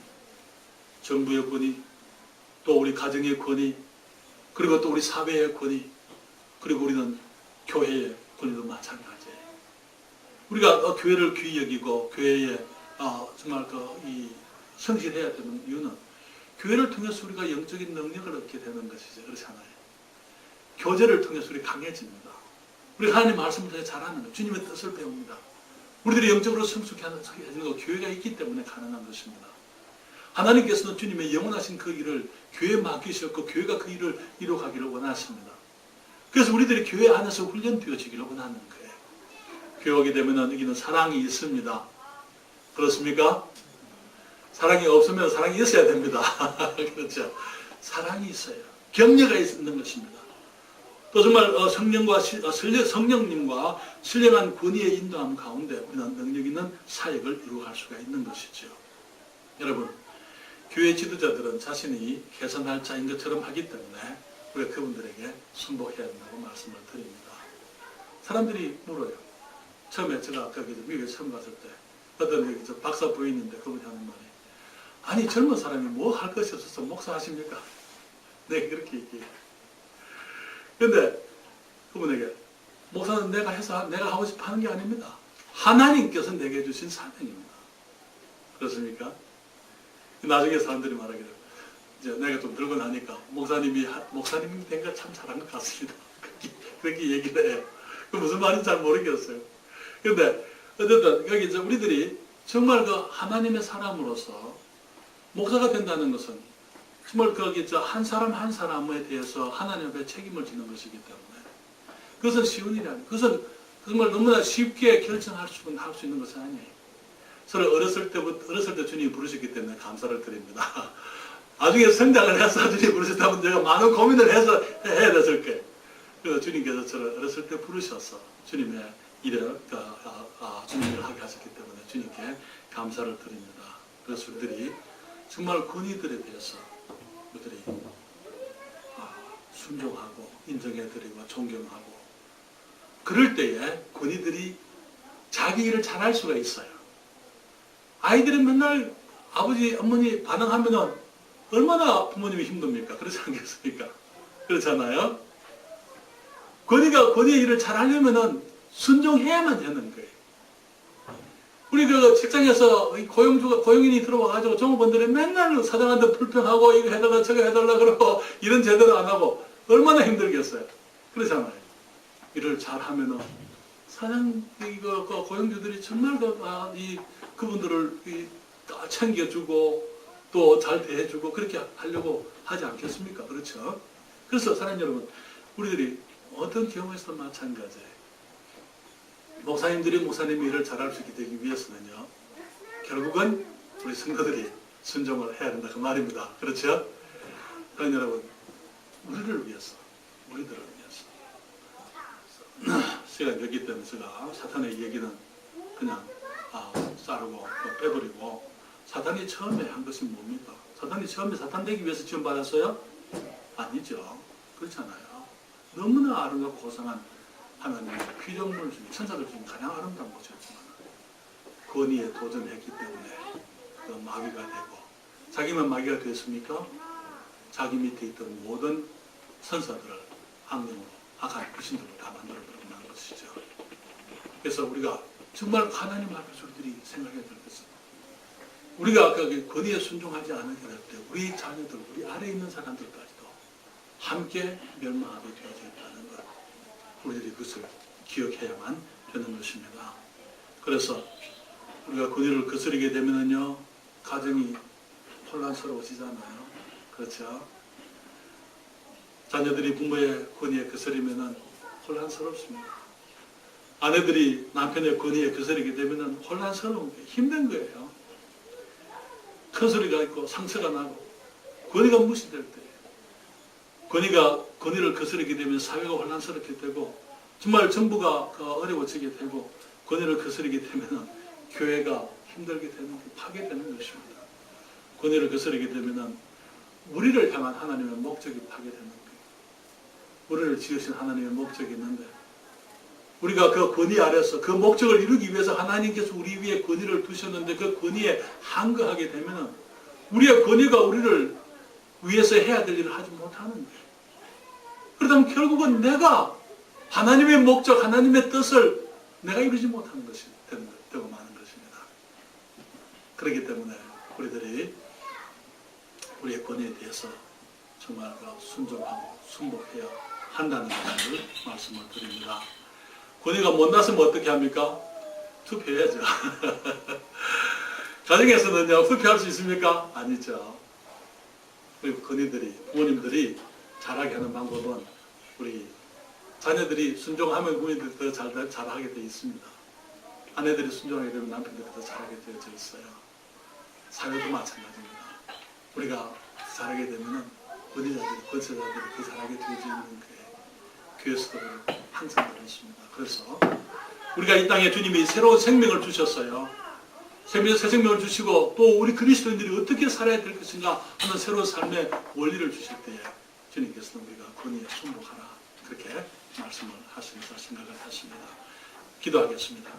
정부의 권위, 또 우리 가정의 권위, 그리고 또 우리 사회의 권위, 그리고 우리는 교회의 권위도 마찬가지예요. 우리가 교회를 귀히 여기고 교회에 정말 성실해야 되는 이유는 교회를 통해서 우리가 영적인 능력을 얻게 되는 것이죠. 그렇잖아요. 교제를 통해서 우리 강해집니다. 우리 하나님 말씀을 통해 잘하는 것, 주님의 뜻을 배웁니다. 우리들이 영적으로 성숙해지는 것, 교회가 있기 때문에 가능한 것입니다. 하나님께서는 주님의 영원하신 그 일을 교회에 맡기셨고 교회가 그 일을 이루어가기를 원하십니다. 그래서 우리들이 교회 안에서 훈련되어지기를 원하는 거예요. 교회 오게 되면 여기는 사랑이 있습니다. 그렇습니까? 사랑이 없으면 사랑이 있어야 됩니다. 그렇죠? 사랑이 있어요. 격려가 있는 것입니다. 또 정말 성령님과 신령한 권위의 인도함 가운데 우리는 능력 있는 사역을 이루어갈 수가 있는 것이죠. 여러분, 교회 지도자들은 자신이 개선할 자인 것처럼 하기 때문에 우리가 그분들에게 순복해야 된다고 말씀을 드립니다. 사람들이 물어요. 처음에 제가 미국에 처음 갔을 때 어떤 박사 부인인데 그분이 하는 말이 아니 젊은 사람이 뭐 할 것이 없어서 목사 하십니까? 네, 그렇게 얘기해요. 그런데 그분에게 목사는 내가 하고 싶어 하는 게 아닙니다. 하나님께서 내게 주신 사명입니다. 그렇습니까? 나중에 사람들이 말하기를 이제 내가 좀 늙고 나니까 목사님이 된 거 참 잘한 것 같습니다. 그렇게 얘기를 해요. 그 무슨 말인지 잘 모르겠어요. 그런데 어쨌든 여기 이제 우리들이 정말 그 하나님의 사람으로서 목사가 된다는 것은 정말 거기 한 사람 한 사람에 대해서 하나님 앞에 책임을 지는 것이기 때문에 그것은 쉬운 일이 아니에요. 그것은 정말 너무나 쉽게 결정할 수 있는 것은 아니에요. 저를 어렸을 때 주님이 부르셨기 때문에 감사를 드립니다. 나중에 성장을 해서 주님이 부르셨다면 제가 많은 고민을 해서 해야 됐을 거예요. 그래서 주님께서 저를 어렸을 때 부르셔서 주님의 일을 주님을 하게 하셨기 때문에 주님께 감사를 드립니다. 그래서 우리들이 정말 권위들에 대해서 우리들이 순종하고 인정해드리고 존경하고 그럴 때에 권위들이 자기 일을 잘할 수가 있어요. 아이들은 맨날 아버지, 어머니 반항하면은 얼마나 부모님이 힘듭니까? 그렇지 않겠습니까? 그렇잖아요? 권위가 권위의 일을 잘하려면은 순종해야만 되는 거예요. 우리 그 직장에서 고용인이 들어와가지고 종업원들이 맨날 사장한테 불평하고 이거 해달라 저거 해달라 그러고 일은 제대로 안 하고 얼마나 힘들겠어요. 그렇잖아요. 일을 잘하면은 사장 이거 고용주들이 정말 그분들을 챙겨주고 또 잘 대해주고 그렇게 하려고 하지 않겠습니까? 그렇죠? 그래서 사랑하는 여러분, 우리들이 어떤 경우에서도 마찬가지예요. 목사님들이 목사님의 일을 잘할 수 있게 되기 위해서는요, 결국은 우리 성도들이 순종을 해야 된다 그 말입니다. 그렇죠? 사랑하는 여러분, 우리들을 위해서 시간이 됐기 때문에 제가 사탄의 얘기는 그냥 자르고 빼버리고, 사탄이 처음에 한 것이 뭡니까? 사탄이 처음에 사탄 되기 위해서 지원 받았어요? 아니죠. 그렇잖아요. 너무나 아름답고 고상한 하나님의 피조물 중에 천사들 중에 가장 아름다운 것이었지만 권위에 도전했기 때문에 그 마귀가 되고, 자기만 마귀가 됐습니까? 자기 밑에 있던 모든 선사들을 악령으로 악한 귀신들로 다 만들어버리는 것이죠. 그래서 우리가 정말 하나님 앞에서 우리들이 생각해야 될 것은, 우리가 그 권위에 순종하지 않게 될 때 우리 자녀들, 우리 아래에 있는 사람들까지도 함께 멸망하게 되어져 있다는 것, 우리들이 그것을 기억해야만 되는 것입니다. 그래서 우리가 권위를 거스르게 되면은요, 가정이 혼란스러워지잖아요. 그렇죠? 자녀들이 부모의 권위에 거스르면은 혼란스럽습니다. 아내들이 남편의 권위에 거스르게 되면은 혼란스러운 게 힘든 거예요. 큰 소리가 있고 상처가 나고 권위가 무시될 때, 권위를 거스르게 되면 사회가 혼란스럽게 되고, 정말 정부가 어려워지게 되고, 권위를 거스르게 되면은 교회가 힘들게 되는, 파괴되는 것입니다. 권위를 거스르게 되면은 우리를 향한 하나님의 목적이 파괴되는 거예요. 우리를 지으신 하나님의 목적이 있는데, 우리가 그 권위 아래서 그 목적을 이루기 위해서 하나님께서 우리 위에 권위를 두셨는데, 그 권위에 항거하게 되면은 우리의 권위가 우리를 위해서 해야 될 일을 하지 못하는 거예요. 그러다면 결국은 내가 하나님의 목적, 하나님의 뜻을 내가 이루지 못하는 것이 되고 마는 것입니다. 그렇기 때문에 우리들이 우리의 권위에 대해서 정말 순종하고 순복해야 한다는 것을 말씀을 드립니다. 권위가 못 났으면 어떻게 합니까? 투표해야죠. 가정에서는요, 투표할 수 있습니까? 아니죠. 우리 권위들이, 부모님들이 잘하게 하는 방법은, 우리 자녀들이 순종하면 부모님들이 더 잘하게 되어 있습니다. 아내들이 순종하게 되면 남편들이 더 잘하게 되어져 있어요. 사회도 마찬가지입니다. 우리가 잘하게 되면 권위자들이, 권세자들이 더 잘하게 되어져 있는 거예요. 교회에서도 항상 그렇습니다. 그래서 우리가 이 땅에 주님이 새로운 생명을 주셨어요. 새 생명을 주시고, 또 우리 그리스도인들이 어떻게 살아야 될 것인가 하는 새로운 삶의 원리를 주실 때에 주님께서는 우리가 권위에 순복하라, 그렇게 말씀을 하시면서 생각을 하십니다. 기도하겠습니다.